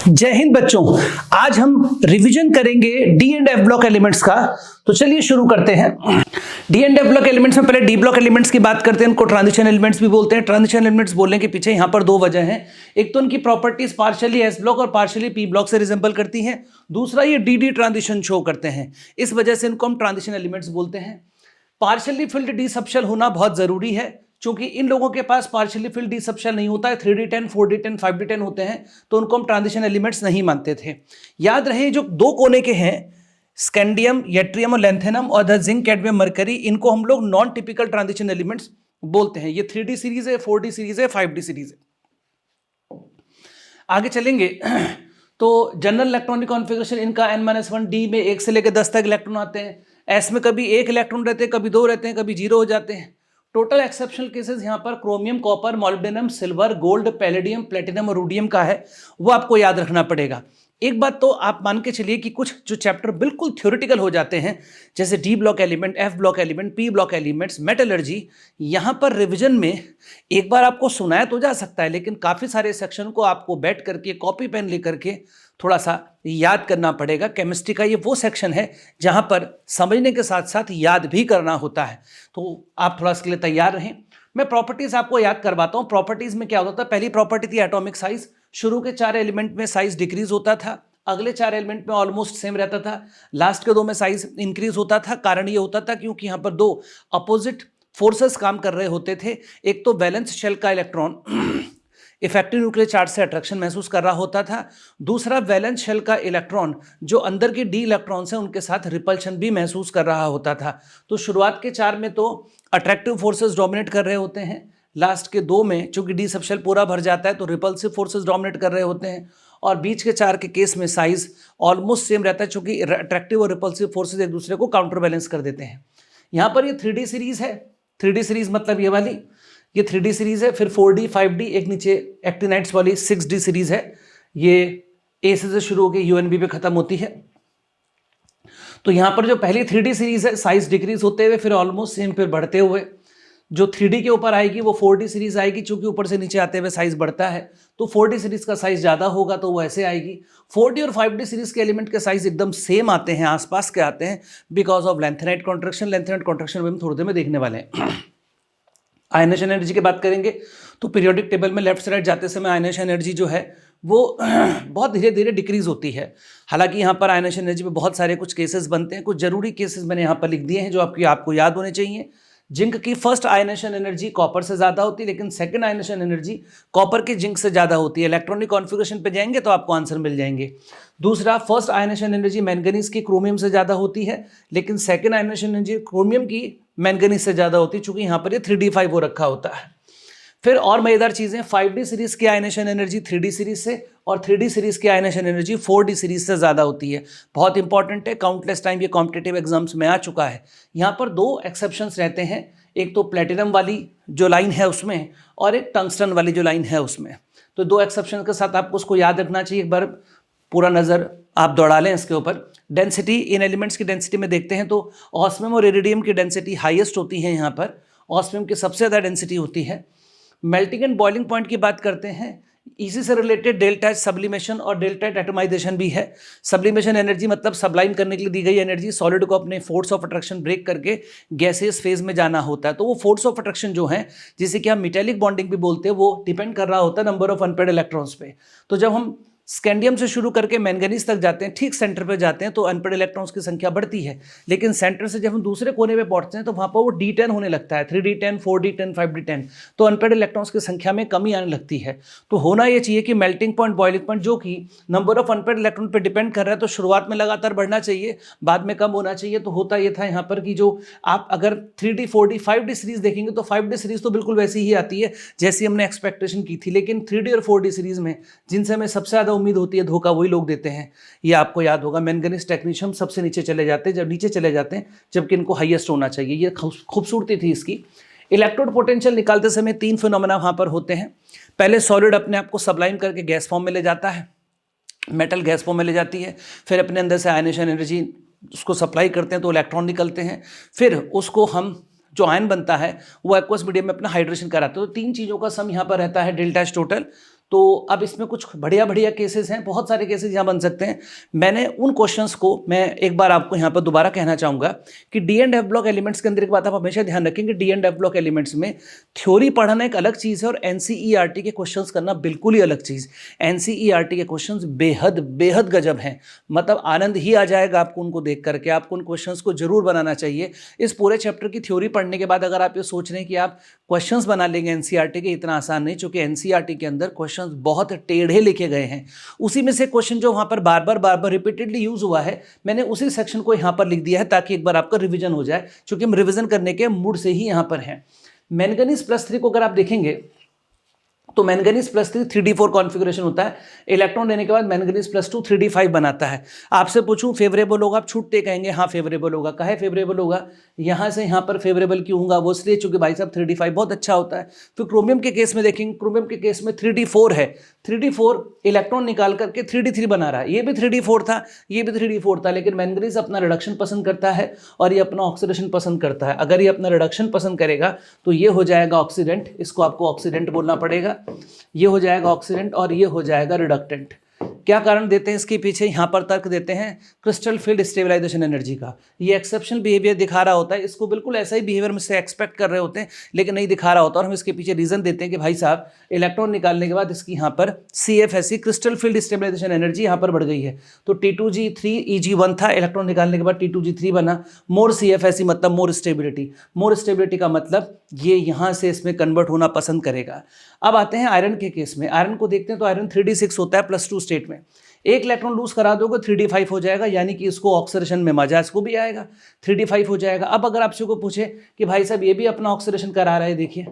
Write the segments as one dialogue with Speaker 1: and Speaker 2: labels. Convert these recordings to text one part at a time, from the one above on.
Speaker 1: जय हिंद बच्चों, आज हम रिवीजन करेंगे D and F block elements का। तो चलिए शुरू करते हैं। D and F block elements में पहले डी ब्लॉक एलिमेंट्स की बात करते हैं। इनको ट्रांजिशन एलिमेंट्स भी बोलते हैं। ट्रांजिशन एलिमेंट्स बोलने के पीछे यहाँ पर दो वजह हैं। एक तो उनकी प्रॉपर्टीज पार्शियली एस ब्लॉक और पार्शियली पी ब्लॉक से रिजेंबल करती हैं। दूसरा ये डी डी ट्रांजिशन शो करते हैं, इस वजह से इनको हम ट्रांजिशन एलिमेंट्स बोलते हैं। पार्शियली फिल्ड डी सबशेल होना बहुत जरूरी है, क्योंकि इन लोगों के पास पार्शियली फिल्ड डी सबशेल नहीं होता है। 3d10, 4d10, 5d10 होते हैं, तो उनको हम ट्रांजिशन एलिमेंट्स नहीं मानते थे। याद रहे जो दो कोने के हैं, स्कैंडियम, यट्रियम और लैंथेनम और द जिंक, कैडमियम, मरकरी, इनको हम लोग नॉन टिपिकल ट्रांजिशन एलिमेंट्स बोलते हैं। ये 3d सीरीज है, 4d सीरीज है, 5d सीरीज है। आगे चलेंगे तो जनरल इलेक्ट्रॉनिक कॉन्फ़िगरेशन इनका n-1, डी में 1 से लेकर 10 तक इलेक्ट्रॉन आते हैं। एस में कभी 1 इलेक्ट्रॉन रहते हैं, कभी 2 रहते हैं, कभी 0 हो जाते हैं। टोटल एक्सेप्शनल केसेस यहाँ पर chromium, copper, molybdenum, silver, gold, palladium, platinum और रूडियम का है, वो आपको याद रखना पड़ेगा। एक बात तो आप मान के चलिए कि कुछ जो चैप्टर बिल्कुल थ्योरेटिकल हो जाते हैं, जैसे D block element, F block element, P block elements, metallurgy, यहाँ पर रिवीजन में एक बार आपको सुनाया तो जा सकता है, लेकिन काफ़ी सारे सेक्शन को आपको बैठ करके कॉपी पेन लेकर के थोड़ा सा याद करना पड़ेगा। केमिस्ट्री का ये वो सेक्शन है जहाँ पर समझने के साथ साथ याद भी करना होता है, तो आप थोड़ा इसके लिए तैयार रहें। मैं प्रॉपर्टीज आपको याद करवाता हूँ। प्रॉपर्टीज में क्या होता था? पहली प्रॉपर्टी थी एटॉमिक साइज। शुरू के 4 एलिमेंट में साइज डिक्रीज होता था, अगले 4 एलिमेंट में ऑलमोस्ट सेम रहता था, लास्ट के 2 में साइज इंक्रीज होता था। कारण ये होता था क्योंकि यहाँ पर 2 अपोजिट फोर्सेस काम कर रहे होते थे। एक तो वैलेंस शेल का इलेक्ट्रॉन इफेक्टिव न्यूक्लियर चार्ज से अट्रैक्शन महसूस कर रहा होता था, दूसरा वैलेंस शेल का इलेक्ट्रॉन जो अंदर के डी इलेक्ट्रॉन्स हैं उनके साथ रिपल्शन भी महसूस कर रहा होता था। तो शुरुआत के 4 में तो अट्रैक्टिव फोर्सेस डोमिनेट कर रहे होते हैं, लास्ट के 2 में चूंकि डी सबशेल पूरा भर जाता है तो रिपल्सिव फोर्सेस डोमिनेट कर रहे होते हैं, और बीच के 4 के केस में साइज ऑलमोस्ट सेम रहता है, चूंकि अट्रैक्टिव और रिपल्सिव फोर्सेस एक दूसरे को काउंटर बैलेंस कर देते हैं। यहाँ पर ये 3D सीरीज है। 3D सीरीज मतलब ये वाली, ये 3D सीरीज है। फिर 4D, 5D, एक नीचे एक्टिनाइट्स वाली 6D सीरीज है। ये ए से शुरू होकर UNB पे खत्म होती है। तो यहाँ पर जो पहली 3D सीरीज है, साइज डिक्रीज होते हुए फिर ऑलमोस्ट सेम, फिर बढ़ते हुए जो 3D के ऊपर आएगी वो 4D सीरीज आएगी। चूंकि ऊपर से नीचे आते हुए साइज बढ़ता है, तो 4D सीरीज का साइज ज़्यादा होगा, तो वो ऐसे आएगी। 4D और 5D सीरीज के एलिमेंट के साइज एकदम सेम आते हैं, आसपास के आते हैं, because of lanthanide contraction. Lanthanide contraction हम थोड़ी देर में देखने वाले हैं। आयनेशन एनर्जी की बात करेंगे तो पीरियोडिक टेबल में लेफ्ट से राइट जाते समय आयनेशन एनर्जी जो है वो बहुत धीरे धीरे डिक्रीज होती है। हालांकि यहाँ पर आयनेशन एनर्जी में बहुत सारे कुछ केसेस बनते हैं। कुछ जरूरी केसेस मैंने यहाँ पर लिख दिए हैं जो आपको याद होने चाहिए। जिंक की फर्स्ट आयनेशन एनर्जी कॉपर से ज़्यादा होती है, लेकिन सेकंड आयनेशन एनर्जी कॉपर की जिंक से ज़्यादा होती है। इलेक्ट्रॉनिक कॉन्फ़िगरेशन पे जाएंगे तो आपको आंसर मिल जाएंगे। दूसरा, फर्स्ट आयनेशन एनर्जी मैंगनीज की क्रोमियम से ज़्यादा होती है, लेकिन सेकंड आयनेशन एनर्जी क्रोमियम की मैंगनीज से ज़्यादा होती है, चूंकि यहाँ पर ये 3D5 हो रखा होता है। फिर और मजेदार चीज़ें, 5D सीरीज की आयनेशन एनर्जी 3D सीरीज से और 3D सीरीज की आयनेशन एनर्जी 4D सीरीज से ज़्यादा होती है। बहुत इंपॉर्टेंट है, काउंटलेस टाइम ये कॉम्पिटिटिव एग्जाम्स में आ चुका है। यहाँ पर 2 एक्सेप्शंस रहते हैं, एक तो प्लेटिनम वाली जो लाइन है उसमें, और एक टंगस्टन वाली जो लाइन है उसमें। तो 2 एक्सेप्शन के साथ आपको उसको याद रखना चाहिए। एक बार पूरा नज़र आप दौड़ा लें इसके ऊपर। डेंसिटी, इन एलिमेंट्स की डेंसिटी में देखते हैं तो ऑस्मियम और इरिडियम की डेंसिटी हाईएस्ट होती है। यहाँ पर ऑस्मियम की सबसे ज़्यादा डेंसिटी होती है। मेल्टिंग एंड बॉइलिंग पॉइंट की बात करते हैं, इसी से रिलेटेड डेल्टा एच सब्लिमेशन और डेल्टा एच एटमाइजेशन भी है। सब्लिमेशन एनर्जी मतलब सब्लाइम करने के लिए दी गई एनर्जी, सॉलिड को अपने फोर्स ऑफ अट्रैक्शन ब्रेक करके गैसियस फेज में जाना होता है। तो वो फोर्स ऑफ अट्रैक्शन जो है, जिसे कि हम मेटेलिक बॉन्डिंग भी बोलते हैं, वो डिपेंड कर रहा होता है नंबर ऑफ अनपेयर्ड इलेक्ट्रॉन्स पे। तो जब हम स्कैंडियम से शुरू करके मैंगनीज तक जाते हैं, ठीक सेंटर पे जाते हैं, तो अनपेयर्ड इलेक्ट्रॉन्स की संख्या बढ़ती है। लेकिन सेंटर से जब हम दूसरे कोने पे पहुंचते हैं तो वहां पर वो D10 होने लगता है, 3D10, 4D10, 5D10, तो अनपेयर्ड इलेक्ट्रॉन्स की संख्या में कमी आने लगती है। तो होना ये चाहिए कि मेल्टिंग पॉइंट, बॉइलिंग पॉइंट जो कि नंबर ऑफ अनपेयर्ड इलेक्ट्रॉन पर डिपेंड कर रहा है, तो शुरुआत में लगातार बढ़ना चाहिए, बाद में कम होना चाहिए। तो होता ये था यहाँ पर कि जो आप अगर 3D, 4D, 5D सीरीज देखेंगे तो 5D सीरीज तो बिल्कुल वैसी ही आती है जैसी हमने एक्सपेक्टेशन की थी, लेकिन 3D और 4D सीरीज में जिनसे हमें सबसे ज़्यादा उम्मीद होती है धोखा वही लोग देते हैं। ये आपको याद होगा, मैंगनीज, टेक्नीशियम सबसे नीचे चले जाते हैं, जब नीचे चले जाते हैं जबकि इनको हाईएस्ट होना चाहिए। ये खूबसूरती थी इसकी। इलेक्ट्रोड पोटेंशियल निकालते समय 3 फिनोमेना वहां पर होते हैं। पहले सॉलिड अपने आप को सब्लाइम करके गैस फॉर्म में ले जाता है, मेटल गैस फॉर्म में ले जाती है, फिर अपने अंदर से आयनेशन एनर्जी उसको सप्लाई करते हैं तो इलेक्ट्रॉन निकलते हैं, फिर उसको हम जो आयन बनता है वो एक्वस मीडियम में अपना हाइड्रेशन कराते हैं। तो 3 चीज़ों का सम यहाँ पर रहता है डेल्टा एच टोटल। तो अब इसमें कुछ बढ़िया बढ़िया केसेस हैं, बहुत सारे केसेस यहाँ बन सकते हैं। मैंने उन क्वेश्चंस को मैं एक बार आपको यहाँ पर दोबारा कहना चाहूँगा कि D and F block elements के अंदर एक बात आप हमेशा ध्यान रखेंगे, D and F block elements में थ्योरी पढ़ना एक अलग चीज़ है और एनसीईआरटी के क्वेश्चंस करना बिल्कुल ही अलग चीज़। एनसीईआरटी के क्वेश्चंस बेहद बेहद गजब हैं, मतलब आनंद ही आ जाएगा आपको उनको देख करके। आपको उन क्वेश्चंस को जरूर बनाना चाहिए। इस पूरे चैप्टर की थ्योरी पढ़ने के बाद अगर आप ये सोच रहे हैं कि आप क्वेश्चंस बना लेंगे एनसीईआरटी के, इतना आसान नहीं, क्योंकि एनसीईआरटी के अंदर क्वेश्चंस बहुत टेढ़े लिखे गए हैं। उसी में से क्वेश्चन जो वहां पर बार बार रिपीटेडली यूज हुआ है, मैंने उसी सेक्शन को यहां पर लिख दिया है ताकि एक बार आपका रिवीजन हो जाए, क्योंकि हम रिवीजन करने के मूड से ही यहां पर हैं। मैंगनीज +3 को अगर आप देखेंगे तो मैंगनीज +3 3d4 कॉन्फ़िगरेशन होता है। इलेक्ट्रॉन देने के बाद मैंगनीज +2 3d5 बनाता है। आपसे पूछूं फेवरेबल होगा, आप छूटते कहेंगे हाँ फेवरेबल होगा। कहे फेवरेबल होगा, यहाँ से यहाँ पर फेवरेबल क्यों होगा? वो इसलिए चूंकि भाई साहब 3d5 बहुत अच्छा होता है। फिर क्रोमियम के केस में देखेंगे, क्रोमियम के केस में 3d4 है। 3d4 इलेक्ट्रॉन निकाल करके 3d3 बना रहा है। ये भी 3d4 था, ये भी 3d4 था, लेकिन मैंगनीज अपना रिडक्शन पसंद करता है और ये अपना ऑक्सीडेशन पसंद करता है। अगर ये अपना रिडक्शन पसंद करेगा तो ये हो जाएगा ऑक्सीडेंट, इसको आपको ऑक्सीडेंट बोलना पड़ेगा। ये हो जाएगा ऑक्सीडेंट और ये हो जाएगा रिडक्टेंट। क्या कारण देते हैं इसके पीछे? यहाँ पर तर्क देते हैं क्रिस्टल फील्ड स्टेबलाइजेशन एनर्जी का। ये एक्सेप्शनल बिहेवियर दिखा रहा होता है, इसको बिल्कुल ऐसा ही बिहेवियर में से एक्सपेक्ट कर रहे होते हैं लेकिन नहीं दिखा रहा होता, और हम इसके पीछे रीजन देते हैं कि भाई साहब इलेक्ट्रॉन निकालने के बाद इसकी यहाँ पर CFSE crystal field stabilisation energy यहाँ पर बढ़ गई है। तो T2G3 EG1 था, इलेक्ट्रॉन निकालने के बाद T2G3 बना। मोर CFSE मतलब मोर स्टेबिलिटी, मोर स्टेबिलिटी का मतलब ये यहाँ से इसमें कन्वर्ट होना पसंद करेगा। अब आते हैं आयरन के केस में। आयरन को देखते हैं तो आयरन 3d6 होता है +2 स्टेट में। एक इलेक्ट्रॉन लूज करा दोगे 3d5 हो जाएगा, यानी कि इसको ऑक्सीडेशन में मजा इसको भी आएगा, 3d5 हो जाएगा। अब अगर आपसे को पूछे कि भाई साहब ये भी अपना ऑक्सीडेशन करा रहा है, देखिए,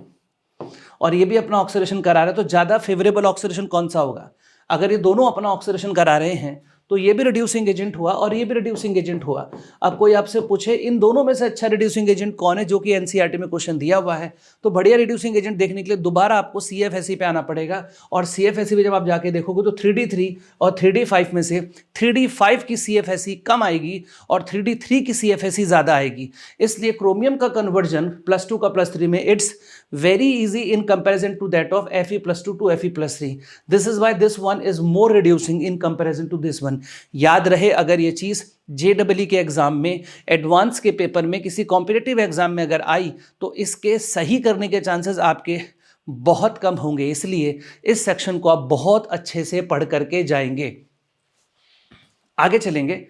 Speaker 1: और ये भी अपना ऑक्सीडेशन करा रहा है, तो ज़्यादा फेवरेबल ऑक्सीडेशन कौन सा होगा? अगर ये दोनों अपना ऑक्सीडेशन करा रहे हैं तो ये भी रिड्यूसिंग एजेंट हुआ और ये भी रिड्यूसिंग एजेंट हुआ। अब कोई आपसे पूछे इन दोनों में से अच्छा रिड्यूसिंग एजेंट कौन है, जो कि एनसीईआरटी में क्वेश्चन दिया हुआ है, तो बढ़िया रिड्यूसिंग एजेंट देखने के लिए दोबारा आपको CFSE पे आना पड़ेगा। और CFSE पे जब आप जाके देखोगे तो 3d3 और 3d5 में से 3d5 की CFSE कम आएगी और 3d3 की CFSE ज़्यादा आएगी। इसलिए क्रोमियम का कन्वर्जन +2 का +3 में it's very easy in comparison to that of Fe+2 to Fe+3. This is why this one is more reducing in comparison to this one. याद रहे अगर ये चीज़ JEE के एग्जाम में, एडवांस के पेपर में, किसी कॉम्पिटिटिव एग्जाम में अगर आई तो इसके सही करने के चांसेस आपके बहुत कम होंगे। इसलिए इस सेक्शन को आप बहुत अच्छे से पढ़ करके जाएंगे। आगे चलेंगे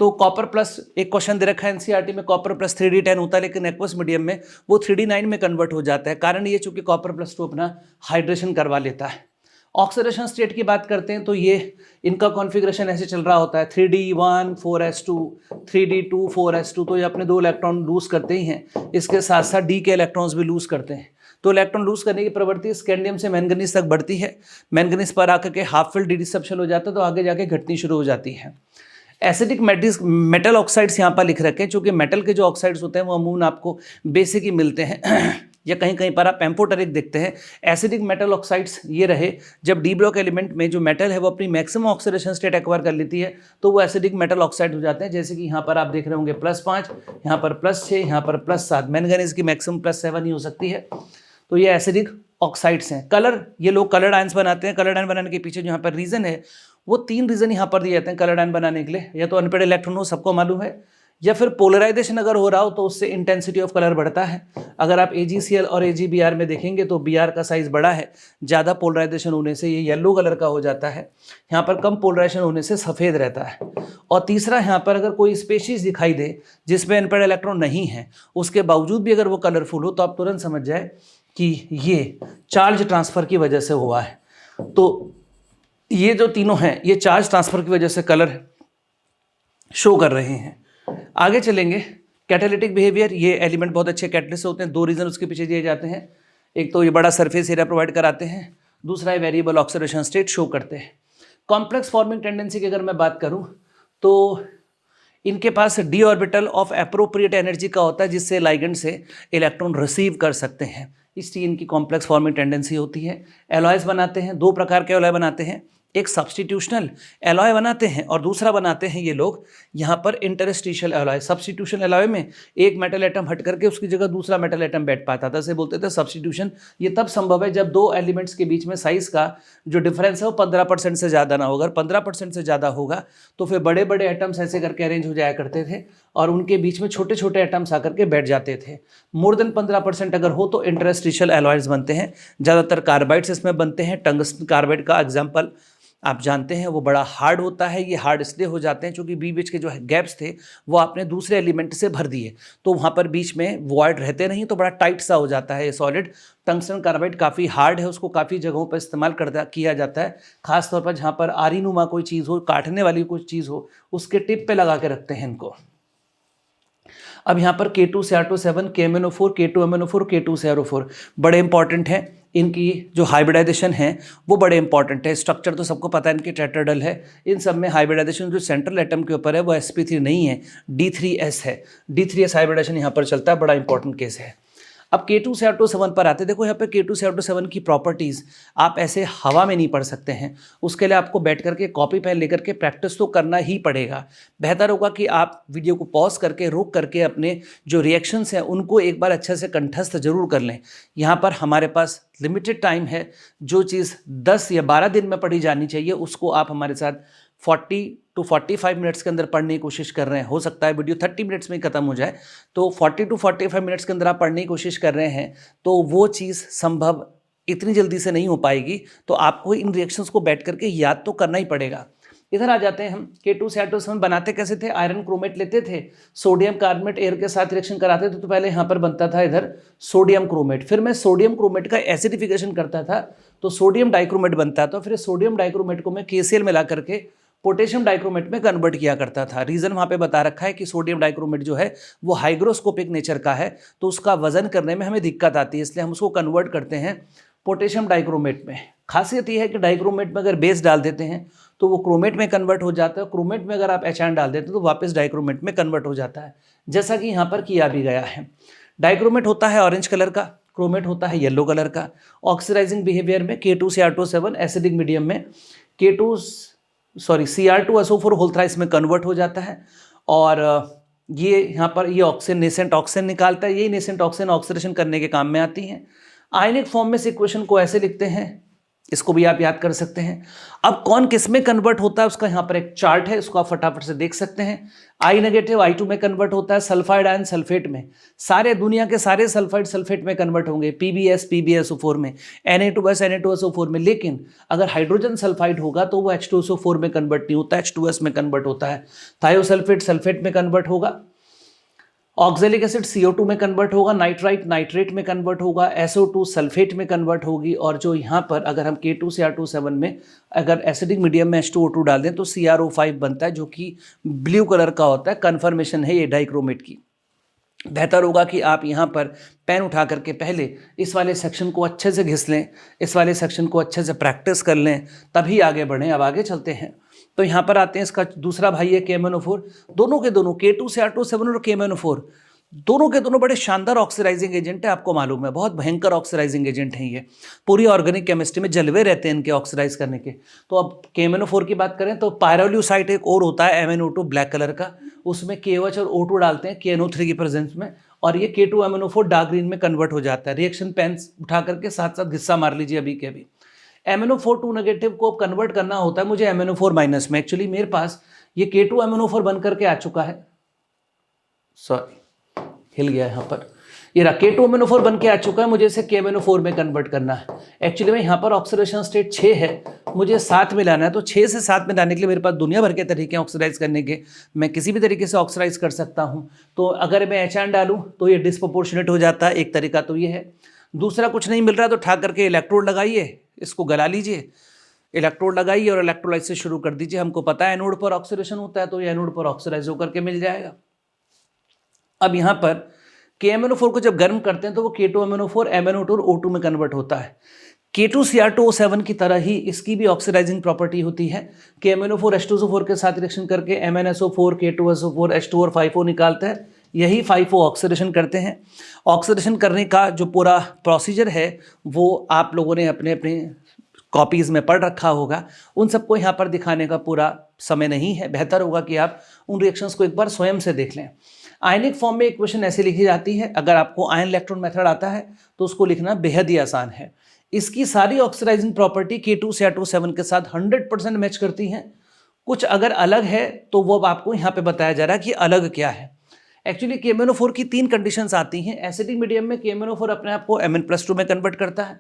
Speaker 1: तो कॉपर प्लस एक क्वेश्चन दे रखा है एनसीईआरटी में, कॉपर प्लस 3d10 होता है, लेकिन एक्वस मीडियम में वो 3d9 में कन्वर्ट हो जाता है। कारण ये चूंकि कॉपर +2 अपना हाइड्रेशन करवा लेता है। ऑक्सीडेशन स्टेट की बात करते हैं तो ये इनका कॉन्फ़िगरेशन ऐसे चल रहा होता है 3d1 4s2 3d2 4s2, तो ये अपने 2 इलेक्ट्रॉन लूज करते ही हैं, इसके साथ साथ डी के इलेक्ट्रॉन्स भी लूज करते हैं। तो इलेक्ट्रॉन लूज करने की प्रवृत्ति स्कैंडियम से मैंगनीज तक बढ़ती है। मैंगनीज पर आकर के हाफ फिल्ड डिसरप्शन हो जाता है, तो आगे जाके घटनी शुरू हो जाती है। एसिडिक मेटल ऑक्साइड्स यहाँ पर लिख रखे हैं, चूँकि मेटल के जो ऑक्साइड्स होते हैं वो अमूमन आपको बेसिक ही मिलते हैं या कहीं कहीं पर आप एम्फोटेरिक देखते हैं। एसिडिक मेटल ऑक्साइड्स ये रहे, जब डी ब्लॉक एलिमेंट में जो मेटल है वो अपनी मैक्सिमम ऑक्सीडेशन स्टेट एक्वायर कर लेती है तो वो एसिडिक मेटल ऑक्साइड हो जाते हैं। जैसे कि यहाँ पर आप देख रहे होंगे +5, यहाँ पर +6, यहाँ पर +7। मैंगनीज की मैक्सिमम +7 ही हो सकती है। तो ये एसिडिक ऑक्साइड्स हैं। कलर, ये लोग कलर्ड आयंस बनाते हैं। कलर्ड आयन बनाने के पीछे जो यहाँ पर रीज़न है वो 3 रीज़न यहाँ पर दिए जाते हैं कलर्ड आयन बनाने के लिए। या तो अनपेड इलेक्ट्रॉन हो, सबको मालूम है, या फिर पोलराइजेशन अगर हो रहा हो तो उससे इंटेंसिटी ऑफ कलर बढ़ता है। अगर आप AgCl और AgBr में देखेंगे तो Br का साइज बड़ा है, ज़्यादा पोलराइजेशन होने से ये येलो कलर का हो जाता है, यहाँ पर कम पोलराइजेशन होने से सफ़ेद रहता है। और तीसरा, यहाँ पर अगर कोई स्पेशीज दिखाई दे जिसमें अनपेड इलेक्ट्रॉन नहीं है, उसके बावजूद भी अगर वो कलरफुल हो तो आप तुरंत समझ जाए कि ये चार्ज ट्रांसफ़र की वजह से हुआ है। तो ये जो तीनों हैं ये चार्ज ट्रांसफ़र की वजह से कलर शो कर रहे हैं। आगे चलेंगे, कैटालिटिक बिहेवियर। ये एलिमेंट बहुत अच्छे कैटलिस्ट होते हैं। 2 रीज़न उसके पीछे दिए जाते हैं। एक तो ये बड़ा सरफेस एरिया प्रोवाइड कराते हैं, दूसरा वेरिएबल ऑक्सीडेशन स्टेट शो करते हैं। कॉम्प्लेक्स फॉर्मिंग टेंडेंसी की अगर मैं बात करूं तो इनके पास d orbital of appropriate energy का होता है, जिससे लाइगेंड से इलेक्ट्रॉन रिसीव कर सकते हैं, इसलिए इनकी कॉम्प्लेक्स फॉर्मिंग टेंडेंसी होती है। एलॉयज बनाते हैं, 2 प्रकार के एलॉय बनाते हैं। एक सब्स्टिट्यूशनल एलॉय बनाते हैं और दूसरा बनाते हैं ये लोग यहाँ पर इंटरस्टिशियल एलॉय। सब्स्टिट्यूशन एलॉय में एक मेटल एटम हट करके उसकी जगह दूसरा मेटल एटम बैठ पाता था, इसे बोलते थे सब्स्टिट्यूशन। ये तब संभव है जब दो एलिमेंट्स के बीच में साइज का जो डिफरेंस है वो 15% से ज़्यादा ना हो। अगर 15% से ज़्यादा होगा तो फिर बड़े बड़े एटम्स ऐसे करके अरेंज हो जाया करते थे और उनके बीच में छोटे छोटे एटम्स आकर के बैठ जाते थे। मोर देन 15% अगर हो तो इंटरस्टिशियल एलॉयज बनते हैं। ज़्यादातर कार्बाइड्स इसमें बनते हैं। टंगस्टन कार्बाइड का एग्जाम्पल आप जानते हैं, वो बड़ा हार्ड होता है। ये हार्ड इसलिए हो जाते हैं क्योंकि बीच के जो गैप्स थे वो आपने दूसरे एलिमेंट से भर दिए, तो वहाँ पर बीच में वॉइड रहते नहीं, तो बड़ा टाइट सा हो जाता है ये सॉलिड। टंगस्टन कार्बाइड काफ़ी हार्ड है, उसको काफ़ी जगहों पर इस्तेमाल किया जाता है, खासतौर पर जहाँ पर आरी नुमा कोई चीज़ हो, काटने वाली कोई चीज़ हो, उसके टिप पे लगा के रखते हैं इनको। अब यहाँ पर K2Cr2 KMnO4, K2MnO4, K2Cr4 बड़े इंपॉर्टेंट हैं। इनकी जो हाइब्रिडाइजेशन है वो बड़े इंपॉर्टेंट है। स्ट्रक्चर तो सबको पता है, इनके टेट्राडल है। इन सब में हाइब्रिडाइजेशन जो सेंट्रल एटम के ऊपर है वो sp3 नहीं है, D3s है। D3s हाइब्रिडाइजेशन यहाँ पर चलता है, बड़ा इंपॉर्टेंट केस है। अब K2Cr2 पर आते, देखो यहाँ पे K2Cr2 की प्रॉपर्टीज़ आप ऐसे हवा में नहीं पढ़ सकते हैं। उसके लिए आपको बैठ करके कॉपी पेन लेकर के प्रैक्टिस तो करना ही पड़ेगा। बेहतर होगा कि आप वीडियो को पॉज करके रोक करके अपने जो रिएक्शंस हैं उनको एक बार अच्छे से कंठस्थ जरूर कर लें। यहाँ पर हमारे पास लिमिटेड टाइम है। जो चीज़ 10 या 12 दिन में पढ़ी जानी चाहिए उसको आप हमारे साथ 40 to 45 मिनट्स के अंदर पढ़ने की कोशिश कर रहे हैं। हो सकता है वीडियो 30 मिनट्स में ख़त्म हो जाए, तो 40 to 45 मिनट्स के अंदर आप पढ़ने की कोशिश कर रहे हैं, तो वो चीज़ संभव इतनी जल्दी से नहीं हो पाएगी। तो आपको इन रिएक्शंस को बैठ करके याद तो करना ही पड़ेगा। इधर आ जाते हैं हम। K2Cr2 बनाते कैसे थे? आयरन क्रोमेट लेते थे, सोडियम कार्बोनेट एयर के साथ रिएक्शन कराते थे, तो पहले यहाँ पर बनता था इधर सोडियम क्रोमेट। फिर मैं सोडियम क्रोमेट का एसिडिफिकेशन करता था तो सोडियम डाइक्रोमेट बनता था। फिर सोडियम डाइक्रोमेट को मैं KCl मिला करके पोटेशियम डाइक्रोमेट में कन्वर्ट किया करता था। रीज़न वहाँ पे बता रखा है कि सोडियम डाइक्रोमेट जो है वो हाइग्रोस्कोपिक नेचर का है, तो उसका वजन करने में हमें दिक्कत आती है, इसलिए हम उसको कन्वर्ट करते हैं पोटेशियम डाइक्रोमेट में। खासियत ये है कि डाइक्रोमेट में अगर बेस डाल देते हैं तो वो क्रोमेट में कन्वर्ट हो जाता है, क्रोमेट में अगर आप एच डाल देते हैं तो वापस डाइक्रोमेट में कन्वर्ट हो जाता है, जैसा कि यहाँ पर किया भी गया है। डाइक्रोमेट होता है ऑरेंज कलर का, क्रोमेट होता है येलो कलर का। ऑक्सीडाइजिंग बिहेवियर में K2Cr2 एसिडिक मीडियम में Cr2SO4 होल थ्राइस में कन्वर्ट हो जाता है। और ये यहाँ पर ये ऑक्सीजन नेसेंट ऑक्सीजन निकालता है, यही नेसेंट ऑक्सीजन ऑक्सीडेशन करने के काम में आती हैं। आयनिक फॉर्म में इस इक्वेशन को ऐसे लिखते हैं, इसको भी आप याद कर सकते हैं। अब कौन किस में कन्वर्ट होता है उसका यहाँ पर एक चार्ट है, इसको आप फटाफट से देख सकते हैं। I नेगेटिव I2 में कन्वर्ट होता है, सल्फाइड आयन सल्फेट में, सारे दुनिया के सारे सल्फाइड सल्फेट में कन्वर्ट होंगे, PbS PbSO4 में, Na2S Na2SO4 में। लेकिन अगर हाइड्रोजन सल्फाइड होगा तो वो H2SO4 में कन्वर्ट नहीं होता, H2S में कन्वर्ट होता है। थायोसल्फेट सल्फेट में कन्वर्ट होगा, ऑक्जेलिक एसिड CO2 में कन्वर्ट होगा, नाइट्राइट नाइट्रेट में कन्वर्ट होगा, SO2 सल्फेट में कन्वर्ट होगी। और जो यहाँ पर अगर हम K2Cr2 में अगर एसिडिक मीडियम में H2O2 डाल दें तो CrO5 बनता है, जो कि ब्लू कलर का होता है। कन्फर्मेशन है ये डाइक्रोमेट की। बेहतर होगा कि आप यहाँ पर पेन उठा करके पहले इस वाले सेक्शन को अच्छे से घिस लें, इस वाले सेक्शन को अच्छे से प्रैक्टिस कर लें, तभी आगे बढ़ें। अब आगे चलते हैं तो यहाँ पर आते हैं, इसका दूसरा भाई है KMnO4। दोनों के दोनों K2Cr2 और KMnO4 दोनों के दोनों बड़े शानदार ऑक्सीडाइजिंग एजेंट है, आपको मालूम है, बहुत भयंकर ऑक्सीडाइजिंग एजेंट हैं ये। पूरी ऑर्गेनिक केमिस्ट्री में जलवे रहते हैं इनके ऑक्सीडाइज करने के। तो अब KMnO4 की बात करें तो पायरोल्यूसाइट एक और होता है MnO2 ब्लैक कलर का, उसमें KOH और O2 डालते हैं KNO3 की प्रेजेंस में, और ये K2MnO4 डार्क ग्रीन में कन्वर्ट हो जाता है। रिएक्शन पेन उठा करके साथ साथ हिस्सा मार लीजिए अभी के अभी। MnO4 2 नेगेटिव को कन्वर्ट करना होता है मुझे MnO4 माइनस में। एक्चुअली मेरे पास ये K2MnO4 बन करके आ चुका है, सॉरी हिल गया यहाँ पर, ये रहा K2MnO4 बन के आ चुका है, मुझे इसे KMnO4 में कन्वर्ट करना है। एक्चुअली में यहाँ पर ऑक्सीडेशन स्टेट 6 है, मुझे 7 में लाना है, तो 6 से 7 में लाने के लिए मेरे पास दुनिया भर के तरीके हैं ऑक्सीडाइज करने के। मैं किसी भी तरीके से ऑक्सीडाइज कर सकता हूँ। तो अगर मैं एच डालूँ तो ये डिस्प्रोपोर्शनेट हो जाता है, एक तरीका तो ये है। दूसरा कुछ नहीं मिल रहा तो ठा करके इलेक्ट्रोड लगाइए, इसको गला लीजिए, इलेक्ट्रोड लगाइए और इलेक्ट्रोलाइसिस शुरू कर दीजिए। हमको पता है एनोड पर ऑक्सीडेशन होता है, तो ये एनोड पर ऑक्सीडाइज होकर के मिल जाएगा। अब यहाँ पर KMnO4 को जब गर्म करते हैं तो वो K2MnO4 MnO2 और O2 में कन्वर्ट होता है। K2Cr2O7 की तरह ही इसकी भी ऑक्सीडाइजिंग प्रॉपर्टी होती है। KMnO4 H2SO4 के साथ रिएक्शन करके MnSO4 K2SO4 H2 और 5O निकालता है, यही 5O ऑक्सीडेशन करते हैं। ऑक्सीडेशन करने का जो पूरा प्रोसीजर है वो आप लोगों ने अपने अपने कॉपीज़ में पढ़ रखा होगा, उन सबको यहाँ पर दिखाने का पूरा समय नहीं है। बेहतर होगा कि आप उन रिएक्शंस को एक बार स्वयं से देख लें। आयनिक फॉर्म में इक्वेशन ऐसे लिखी जाती है, अगर आपको आयन इलेक्ट्रॉन मेथड आता है तो उसको लिखना बेहद ही आसान है। इसकी सारी ऑक्सीडाइजिंग प्रॉपर्टी K2Cr2 के साथ 100% मैच करती हैं। कुछ अगर अलग है तो वो आपको यहाँ पे बताया जा रहा है कि अलग क्या है। एक्चुअली KMnO4 की 3 कंडीशंस आती हैं। एसिडिक मीडियम में KMnO4 अपने आप को Mn+2 में कन्वर्ट करता है।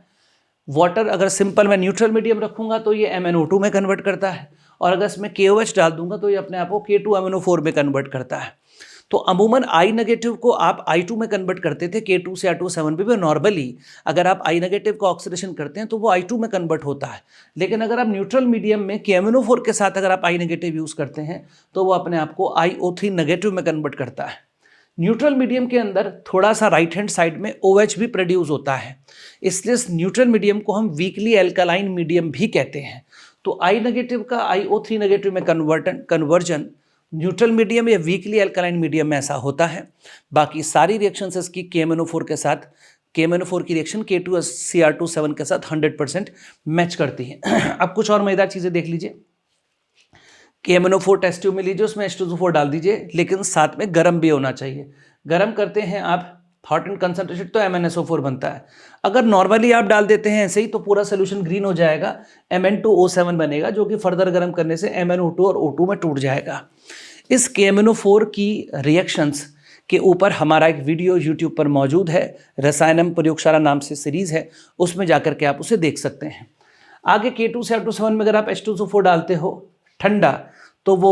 Speaker 1: वाटर अगर सिंपल मैं न्यूट्रल मीडियम रखूंगा तो ये MnO2 में कन्वर्ट करता है, और अगर इसमें KOH डाल दूंगा तो ये अपने आप को K2MnO4 में कन्वर्ट करता है। तो अमूमन I नेगेटिव को आप I2 में कन्वर्ट करते थे K2Cr2 पे। नॉर्मली अगर आप I नेगेटिव का ऑक्सीडेशन करते हैं तो वो I2 में कन्वर्ट होता है, लेकिन अगर आप न्यूट्रल मीडियम में KMnO4 के साथ अगर आप I नेगेटिव यूज़ करते हैं तो वो अपने आप को IO3 नेगेटिव में कन्वर्ट करता है। न्यूट्रल मीडियम के अंदर थोड़ा सा राइट हैंड साइड में OH भी प्रोड्यूस होता है, इसलिए इस न्यूट्रल मीडियम को हम वीकली एल्कालाइन मीडियम भी कहते हैं। तो I नेगेटिव का IO3 नेगेटिव में कन्वर्जन न्यूट्रल मीडियम या वीकली एल्कालाइन मीडियम में ऐसा होता है। बाकी सारी रिएक्शंस इसकी KMnO4 के साथ, KMnO4 की रिएक्शन K2Cr2 के साथ 100% मैच करती है। अब कुछ और मजेदार चीज़ें देख लीजिए। KMnO4 टेस्ट ट्यूब में लीजिए, उसमें H2SO4 डाल दीजिए, लेकिन साथ में गर्म भी होना चाहिए। गर्म करते हैं आप हॉट एंड कंसंट्रेटेड तो MnSO4 बनता है। अगर नॉर्मली आप डाल देते हैं ऐसे ही तो पूरा सोल्यूशन ग्रीन हो जाएगा, Mn2O7 बनेगा, जो कि फर्दर गर्म करने से MnO2 और O2 में टूट जाएगा। इस KMnO4 की रिएक्शंस के ऊपर हमारा एक वीडियो यूट्यूब पर मौजूद है, रसायनम प्रयोगशाला नाम से सीरीज़ है, उसमें जाकर के आप उसे देख सकते हैं। आगे K2Cr2 में अगर आप H2SO4 डालते हो ठंडा तो वो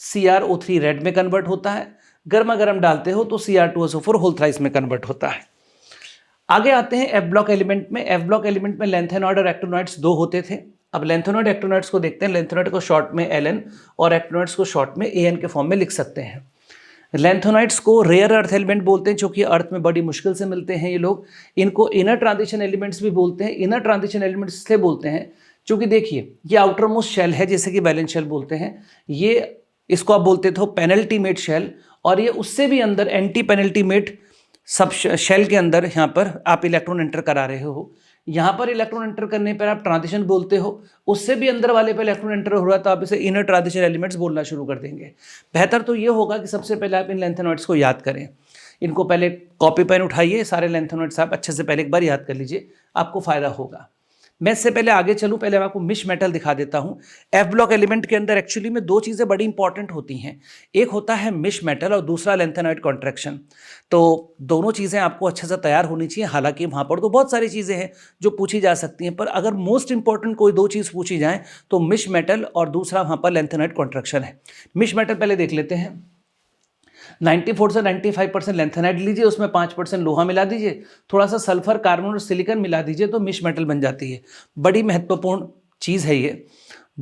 Speaker 1: CrO3 रेड में कन्वर्ट होता है, गर्मा गर्म डालते हो तो Cr2SO4 होल थ्राइस में कन्वर्ट होता है। आगे आते हैं F ब्लॉक एलिमेंट में। F ब्लॉक एलिमेंट में लेंथेनॉइड और एक्टिनॉइड्स 2 होते थे। अब लेंथेनॉइड एक्टिनॉइड्स को देखते हैं। लेंथेनॉइड को शॉर्ट में Ln और एक्टिनॉइड्स को शॉर्ट में An के फॉर्म में लिख सकते हैं। लेंथेनॉइड्स को रेयर अर्थ एलिमेंट बोलते हैं, क्योंकि अर्थ में बड़ी मुश्किल से मिलते हैं ये लोग। इनको इनर ट्रांजिशन एलिमेंट्स भी बोलते हैं। इनर ट्रांजिशन एलिमेंट्स इसलिए बोलते हैं क्योंकि देखिए ये आउटर मोस्ट शेल है, जैसे कि वैलेंस शेल बोलते हैं, ये इसको आप बोलते थे पेनल्टीमेट शेल, और ये उससे भी अंदर एंटी पेनल्टीमेट सब शेल के अंदर यहाँ पर आप इलेक्ट्रॉन एंटर करा रहे हो। यहाँ पर इलेक्ट्रॉन एंटर करने पर आप ट्रांजिशन बोलते हो, उससे भी अंदर वाले पे इलेक्ट्रॉन एंटर हो रहा है तो आप इसे इनर ट्रांजिशन एलिमेंट्स बोलना शुरू कर देंगे। बेहतर तो ये होगा कि सबसे पहले आप इन लेंथेनॉइड्स को याद करें। इनको पहले कॉपी पेन उठाइए, सारे लेंथेनॉइड्स आप अच्छे से पहले एक बार याद कर लीजिए, आपको फायदा होगा। मैं इससे पहले आगे चलूं, पहले मैं आपको मिश मेटल दिखा देता हूं। एफ ब्लॉक एलिमेंट के अंदर एक्चुअली में 2 चीज़ें बड़ी इंपॉर्टेंट होती हैं, एक होता है मिश मेटल और दूसरा लेंथेनॉइड कॉन्ट्रैक्शन। तो दोनों चीज़ें आपको अच्छे से तैयार होनी चाहिए। हालांकि वहाँ पर तो बहुत सारी चीज़ें हैं जो पूछी जा सकती हैं, पर अगर मोस्ट इंपॉर्टेंट कोई 2 चीज़ पूछी जाए तो मिश मेटल और दूसरा वहाँ पर लेंथेनॉइड कॉन्ट्रैक्शन है। मिश मेटल पहले देख लेते हैं। 94 से 95% लेंथेनाइड लीजिए, उसमें 5% लोहा मिला दीजिए, थोड़ा सा सल्फर, कार्बन और सिलिकॉन मिला दीजिए तो मिश मेटल बन जाती है। बड़ी महत्वपूर्ण चीज़ है ये।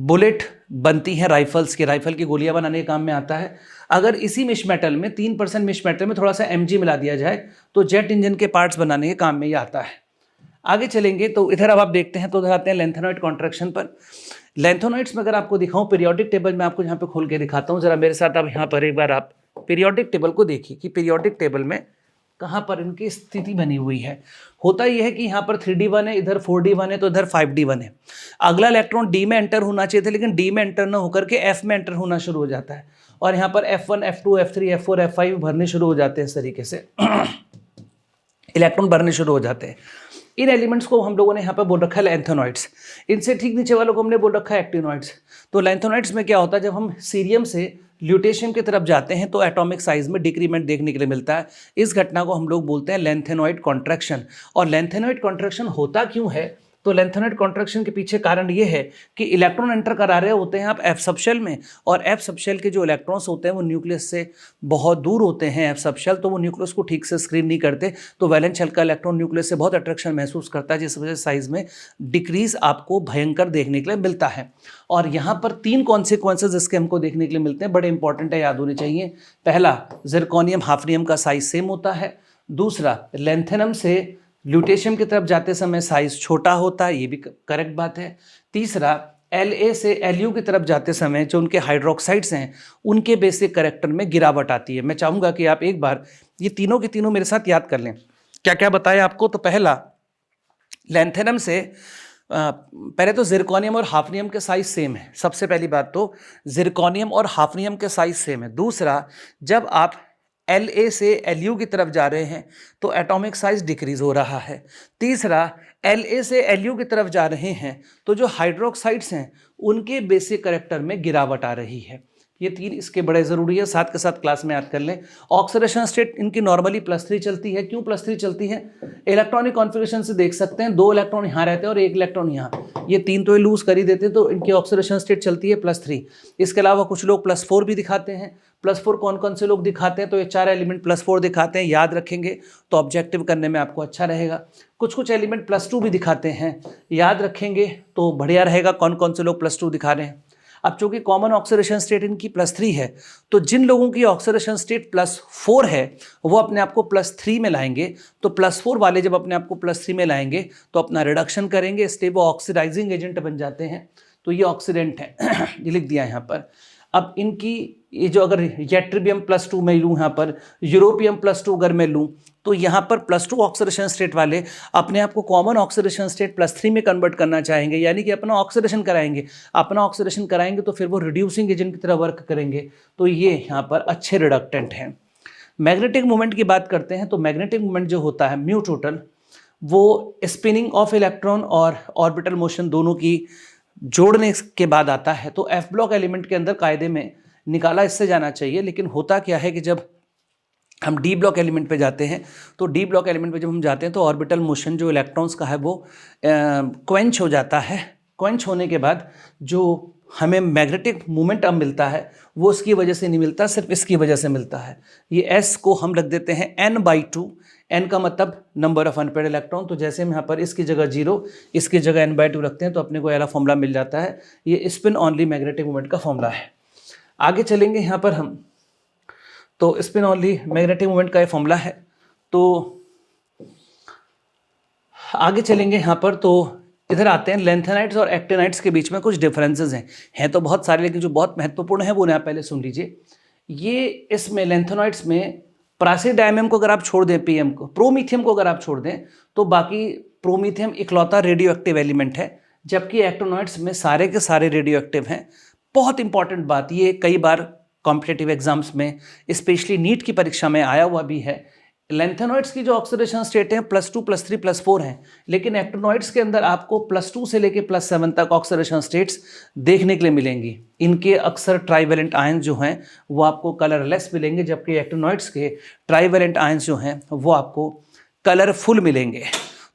Speaker 1: बुलेट बनती है राइफल्स की, राइफल की गोलियां बनाने के काम में आता है। अगर इसी मिश मेटल में 3% मिश मेटल में थोड़ा सा Mg मिला दिया जाए तो जेट इंजन के पार्ट्स बनाने के काम में ये आता है। आगे चलेंगे तो इधर अब आप देखते हैं तो उधर आते हैं लेंथेनॉइड कॉन्ट्रैक्शन पर। लेंथेनॉइड्स में अगर आपको दिखाऊं पीरियोडिक टेबल में, आपको यहाँ पे खोल के दिखाता हूँ, जरा मेरे साथ अब यहाँ पर एक बार आप पीरियोडिक टेबल को देखिए कि पीरियोडिक टेबल में कहाँ पर इनकी स्थिति बनी हुई है। होता यह है कि यहाँ पर 3d1 है, इधर 4d1 है तो इधर 5d1 है। अगला इलेक्ट्रॉन डी में एंटर होना चाहिए था, लेकिन डी में एंटर न होकर के एफ में एंटर होना शुरू हो जाता है, और यहाँ पर F1, F2, F3, F4, F5 भरने शुरू हो जाते हैं। इस तरीके से इलेक्ट्रॉन भरने शुरू हो जाते हैं। इन एलिमेंट्स को हम लोगों ने यहाँ पर बोल रखा है लेंथेनॉइड्स। इनसे ठीक नीचे वालों को हमने बोल रखा है एक्टिनॉइड्स। तो लेंथेनॉइड्स में क्या होता है, जब हम सीरियम से ल्यूटेशियम की तरफ जाते हैं तो एटॉमिक साइज में डिक्रीमेंट देखने के लिए मिलता है। इस घटना को हम लोग बोलते हैं लेंथेनॉइड कॉन्ट्रैक्शन। और लेंथेनॉइड कॉन्ट्रैक्शन होता क्यों है, तो लेंथेनॉइड कॉन्ट्रैक्शन के पीछे कारण ये है कि इलेक्ट्रॉन एंटर करा रहे होते हैं आप एफ सबशेल में, और एफ सबशेल के जो इलेक्ट्रॉन्स होते हैं वो न्यूक्लियस से बहुत दूर होते हैं। एफ सबशेल तो वो न्यूक्लियस को ठीक से स्क्रीन नहीं करते, तो वैलेंस शेल का इलेक्ट्रॉन न्यूक्लियस से बहुत अट्रैक्शन महसूस करता है, जिस वजह से साइज में डिक्रीज आपको भयंकर देखने के लिए मिलता है। और यहाँ पर 3 कॉन्सिक्वेंसेज इसके हमको देखने के लिए मिलते हैं, बड़े इंपॉर्टेंट है, याद होने चाहिए। पहला, जिरकोनियम हाफनियम का साइज सेम होता है। दूसरा, लेंथेनम से ल्यूटेशियम की तरफ जाते समय साइज छोटा होता है, ये भी करेक्ट बात है। तीसरा, La से Lu की तरफ जाते समय जो उनके हाइड्रोक्साइड्स हैं उनके बेसिक कैरेक्टर में गिरावट आती है। मैं चाहूँगा कि आप एक बार ये तीनों के तीनों मेरे साथ याद कर लें। क्या क्या बताया आपको, तो पहला, लेंथेनम से पहले तो जिरकोनियम और हाफनियम के साइज सेम है, सबसे पहली बात तो जिरकोनियम और हाफनियम के साइज सेम है। दूसरा, जब आप La से Lu की तरफ जा रहे हैं तो एटॉमिक साइज डिक्रीज हो रहा है। तीसरा, La से Lu की तरफ जा रहे हैं तो जो हाइड्रोक्साइड्स हैं उनके बेसिक कैरेक्टर में गिरावट आ रही है। ये तीन इसके बड़े ज़रूरी है, साथ के साथ क्लास में याद कर लें। ऑक्सीडेशन स्टेट इनकी नॉर्मली +3 चलती है। क्यों +3 चलती है? इलेक्ट्रॉनिक कॉन्फ़िगरेशन से देख सकते हैं, 2 इलेक्ट्रॉन यहाँ रहते हैं और 1 इलेक्ट्रॉन यहाँ, ये 3 तो ये लूज कर ही देते हैं, तो इनकी ऑक्सीडेशन स्टेट चलती है +3। इसके अलावा कुछ लोग +4 भी दिखाते हैं। +4 कौन कौन से लोग दिखाते हैं? तो ये 4 एलिमेंट +4 दिखाते हैं, याद रखेंगे तो ऑब्जेक्टिव करने में आपको अच्छा रहेगा। कुछ कुछ एलिमेंट +2 भी दिखाते हैं, याद रखेंगे तो बढ़िया रहेगा कौन कौन से लोग +2 दिखा रहे हैं। अब चूंकि कॉमन ऑक्सीडेशन स्टेट इनकी +3 है, तो जिन लोगों की ऑक्सीडेशन स्टेट +4 है वो अपने आप को +3 में लाएंगे। तो +4 वाले जब अपने आप को +3 में लाएंगे तो अपना रिडक्शन करेंगे, इसलिए वो ऑक्सीडाइजिंग एजेंट बन जाते हैं। तो ये ऑक्सीडेंट है ये लिख दिया यहाँ पर। अब इनकी ये जो अगर येट्रिबियम +2 में लूँ, यहाँ पर यूरोपियम +2 अगर मैं लूँ, तो यहाँ पर +2 ऑक्सीडेशन स्टेट वाले अपने आप को कॉमन ऑक्सीडेशन स्टेट +3 में कन्वर्ट करना चाहेंगे, यानी कि अपना ऑक्सीडेशन कराएंगे। अपना ऑक्सीडेशन कराएंगे तो फिर वो रिड्यूसिंग एजेंट की तरह वर्क करेंगे, तो ये यहाँ पर अच्छे रिडक्टेंट हैं। मैग्नेटिक मोमेंट की बात करते हैं तो मैग्नेटिक मोमेंट जो होता है म्यू टोटल, वो स्पिनिंग ऑफ इलेक्ट्रॉन और ऑर्बिटल मोशन दोनों की जोड़ने के बाद आता है। तो एफ ब्लॉक एलिमेंट के अंदर कायदे में निकाला इससे जाना चाहिए, लेकिन होता क्या है कि जब हम डी ब्लॉक एलिमेंट पे जाते हैं तो डी ब्लॉक एलिमेंट पे जब हम जाते हैं तो ऑर्बिटल मोशन जो इलेक्ट्रॉन्स का है वो क्वेंच हो जाता है। क्वेंच होने के बाद जो हमें मैग्नेटिक मोमेंटम मिलता है वो इसकी वजह से नहीं मिलता, सिर्फ इसकी वजह से मिलता है। ये S को हम रख देते हैं n/2, n का मतलब नंबर ऑफ अनपेयर्ड इलेक्ट्रॉन। तो जैसे हम यहाँ पर इसकी जगह 0, इसकी जगह n/2 रखते हैं तो अपने को ये वाला फॉर्मूला मिल जाता है। ये स्पिन ऑनली मैग्नेटिक मोमेंट का फॉर्मूला है। आगे चलेंगे यहाँ पर हम, तो स्पिन ऑनली मैग्नेटिक मोमेंट का ये फॉर्मूला है। तो आगे चलेंगे यहाँ पर, तो इधर आते हैं लेंथेनाइट्स और एक्टिनाइट्स के बीच में कुछ डिफरेंसेस हैं तो बहुत सारे, लेकिन जो बहुत महत्वपूर्ण है वो यहाँ पहले सुन लीजिए। ये इसमें लेंथेनाइट्स में प्रासिडाइमियम को अगर आप छोड़ दें, पीएम को, प्रोमीथियम को अगर आप छोड़ दें, तो बाकी प्रोमीथियम इकलौता रेडियो एक्टिव एलिमेंट है, जबकि एक्टिनॉइड्स में सारे के सारे रेडियो एक्टिव हैं। बहुत इंपॉर्टेंट बात, ये कई बार कॉम्पिटेटिव एग्जाम्स में स्पेशली नीट की परीक्षा में आया हुआ भी है। लेंथेनॉइड्स की जो ऑक्सीडेशन स्टेट है +2, +3, +4 हैं, लेकिन एक्टिनॉइड्स के अंदर आपको +2 से लेके +7 तक ऑक्सीडेशन स्टेट्स देखने के लिए मिलेंगी। इनके अक्सर ट्राइवेलेंट आयंस जो हैं वो आपको कलरलेस मिलेंगे, जबकि एक्टिनॉइड्स के ट्राइवेलेंट आयंस जो हैं वो आपको कलरफुल मिलेंगे।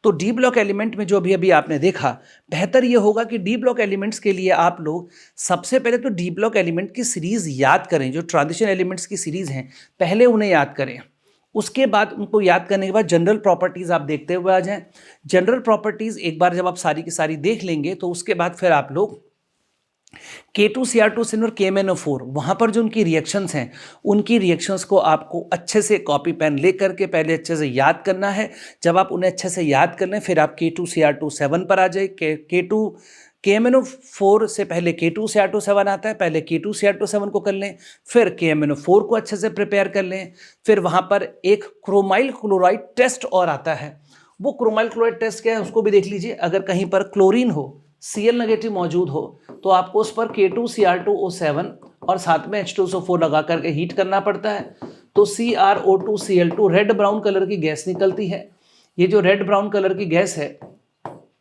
Speaker 1: तो डी ब्लॉक एलिमेंट में जो अभी आपने देखा, बेहतर ये होगा कि डी ब्लॉक एलिमेंट्स के लिए आप लोग सबसे पहले तो डी ब्लॉक एलिमेंट की सीरीज़ याद करें। जो ट्रांजिशन एलिमेंट्स की सीरीज़ हैं पहले उन्हें याद करें, उसके बाद उनको याद करने के बाद जनरल प्रॉपर्टीज़ आप देखते हुए आ जाएं। जनरल प्रॉपर्टीज़ एक बार जब आप सारी की सारी देख लेंगे तो उसके बाद फिर आप लोग K2Cr2 और KMnO4 वहाँ पर जो उनकी रिएक्शंस हैं, उनकी रिएक्शंस को आपको अच्छे से कॉपी पेन ले करके पहले अच्छे से याद करना है। जब आप उन्हें अच्छे से याद कर लें फिर आप K2Cr2 7 पर आ जाए। KMnO4 से पहले K2Cr2 7 आता है, पहले K2Cr2 7 को कर लें, फिर KMnO4 को अच्छे से प्रिपेयर कर लें। फिर वहाँ पर एक क्रोमाइल क्लोराइड टेस्ट और आता है। वो क्रोमाइल क्लोराइड टेस्ट क्या है उसको भी देख लीजिए। अगर कहीं पर क्लोरीन हो, Cl नेगेटिव मौजूद हो, तो आपको उस पर K2Cr2O7 और साथ में H2SO4 लगा करके हीट करना पड़ता है। तो CrO2Cl2 रेड ब्राउन कलर की गैस निकलती है। ये जो रेड ब्राउन कलर की गैस है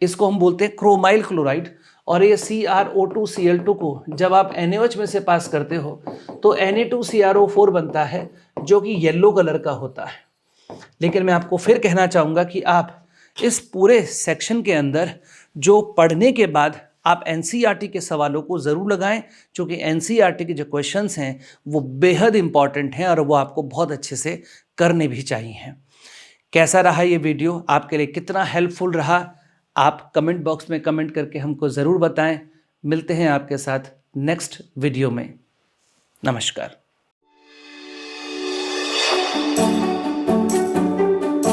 Speaker 1: इसको हम बोलते हैं क्रोमाइल क्लोराइड। और ये CrO2Cl2 को जब आप NaOH में से पास करते हो तो Na2CrO4 बनता है, जो कि येलो कलर का होता है। लेकिन मैं आपको फिर कहना चाहूँगा कि आप इस पूरे सेक्शन के अंदर जो पढ़ने के बाद आप NCERT के सवालों को ज़रूर लगाएं, क्योंकि NCERT के जो क्वेश्चंस हैं वो बेहद इंपॉर्टेंट हैं और वो आपको बहुत अच्छे से करने भी चाहिए। कैसा रहा ये वीडियो, आपके लिए कितना हेल्पफुल रहा, आप कमेंट बॉक्स में कमेंट करके हमको ज़रूर बताएं। मिलते हैं आपके साथ नेक्स्ट वीडियो में। नमस्कार।